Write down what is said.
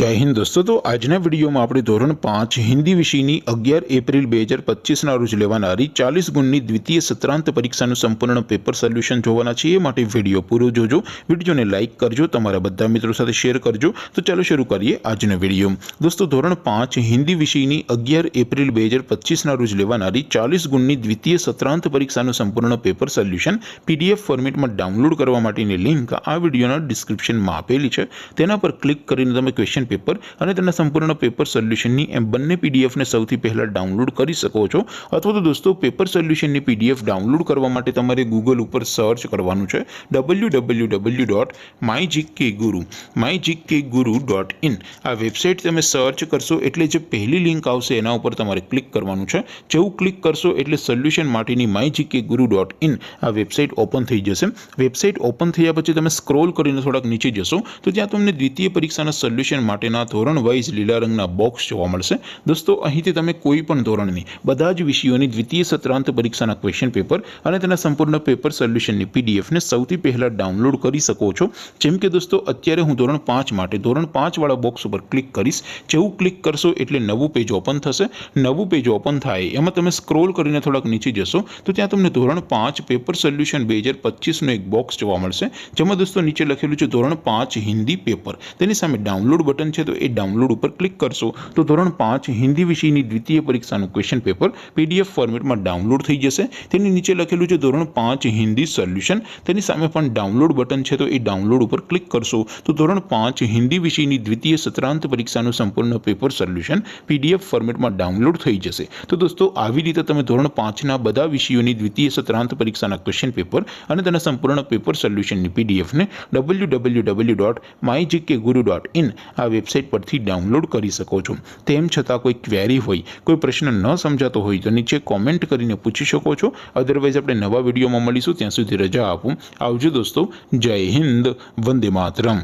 जय हिंद दोस्तों। तो आजना विडियो में આપણે ધોરણ 5 હિન્દી વિષયની 11 એપ્રિલ 2025 ના રોજ લેવાનારી 40 ગુણની દ્વિતીય સત્રાંત પરીક્ષાનું સંપૂર્ણ પેપર સોલ્યુશન જોવાના છે। એ માટે વિડિયો પૂરો જોજો, વિડિયોને લાઈક કરજો, તમારા બધા મિત્રો સાથે શેર કરજો। તો ચાલો શરૂ કરીએ આજનો વિડિયો। દોસ્તો ધોરણ 5 હિન્દી વિષયની 11 એપ્રિલ 2025 ના રોજ લેવાનારી 40 ગુણની દ્વિતીય સત્રાંત પરીક્ષાનું સંપૂર્ણ પેપર સોલ્યુશન પીડીએફ ફોર્મેટમાં ડાઉનલોડ કરવા માટેની લિંક આ વિડિયોના ડિસ્ક્રિપ્શનમાં આપેલી છે। તેના પર ક્લિક કરીને તમે ક્વેશ્ચન पेपर અને તેના સંપૂર્ણ પેપર સોલ્યુશનની એમ બંને પીડીએફ ને સૌથી પહેલા ડાઉનલોડ કરી શકો છો। અથવા તો દોસ્તો પેપર સોલ્યુશનની પીડીએફ ડાઉનલોડ કરવા માટે તમારે ગૂગલ ઉપર સર્ચ કરવાનું છે www.mygkguru.in। આ વેબસાઇટ તમે સર્ચ કરશો એટલે જે પહેલી લિંક આવશે એના ઉપર તમારે ક્લિક કરવાનું છે। જેવું ક્લિક કરશો એટલે સોલ્યુશન માટેની mygkguru.in આ વેબસાઇટ ઓપન થઈ જશે। વેબસાઇટ ઓપન થયા પછી તમે સ્ક્રોલ કરીને થોડાક નીચે જશો તો ત્યાં તમને દ્વિતીય પરીક્ષાના સોલ્યુશન માટેના ધોરણ વાઇઝ લીલા રંગના બોક્સ જોવા મળશે। દોસ્તો અહીંથી તમે કોઈ પણ ધોરણની બધા જ વિષયોની દ્વિતીય સત્રાંત પરીક્ષાના ક્વેશ્ચન પેપર અને તેના સંપૂર્ણ પેપર સોલ્યુશનની પીડીએફ ને સૌથી પહેલા ડાઉનલોડ કરી શકો છો। જેમ કે દોસ્તો અત્યારે હું ધોરણ 5 માટે ધોરણ 5 વાળા બોક્સ ઉપર ક્લિક કરીશ। જેવું ક્લિક કરશો એટલે નવું પેજ ઓપન થશે। નવું પેજ ઓપન થાય એમાં તમે સ્ક્રોલ કરીને થોડાક નીચે જશો તો ત્યાં તમને ધોરણ 5 પેપર સોલ્યુશન 2025 નો એક બોક્સ જોવા મળશે। જેમાં દોસ્તો નીચે લખેલું છે ધોરણ 5 હિન્દી પેપર, તેની સામે ડાઉનલોડ બટન છે तो ए डाउनलोड पर क्लिक करशो तो धोरण 5 हिंदी विषयની દ્વિતીય પરીક્ષાનું ક્વેશ્ચન પેપર પીડીએફ ફોર્મેટમાં ડાઉનલોડ થઈ જશે। તેની નીચે લખેલું છે ધોરણ 5 હિન્દી સોલ્યુશન, તેની સામે પણ ડાઉનલોડ બટન છે તો એ ડાઉનલોડ ઉપર ક્લિક કરશો તો ધોરણ 5 હિન્દી વિષયની દ્વિતીય સત્રાંત પરીક્ષાનું સંપૂર્ણ પેપર સોલ્યુશન પીડીએફ ફોર્મેટમાં ડાઉનલોડ થઈ જશે। તો દોસ્તો આવી રીતે તમે ધોરણ 5 ના બધા વિષયોની દ્વિતીય સત્રાંત પરીક્ષાના ક્વેશ્ચન પેપર અને તેના સંપૂર્ણ પેપર સોલ્યુશનની પીડીએફ ને www.mygkguru.in આ વેબસાઇટ પરથી ડાઉનલોડ કરી શકો છો। તેમ છતાં કોઈ ક્વેરી હોય, કોઈ પ્રશ્ન ન સમજાતો હોય તો નીચે કોમેન્ટ કરીને પૂછી શકો છો। અધરવાઇઝ આપણે નવા વિડીયોમાં મળીશું, ત્યાં સુધી રજા આપું। આવજો દોસ્તો, જય હિન્દ, વંદે માતરમ।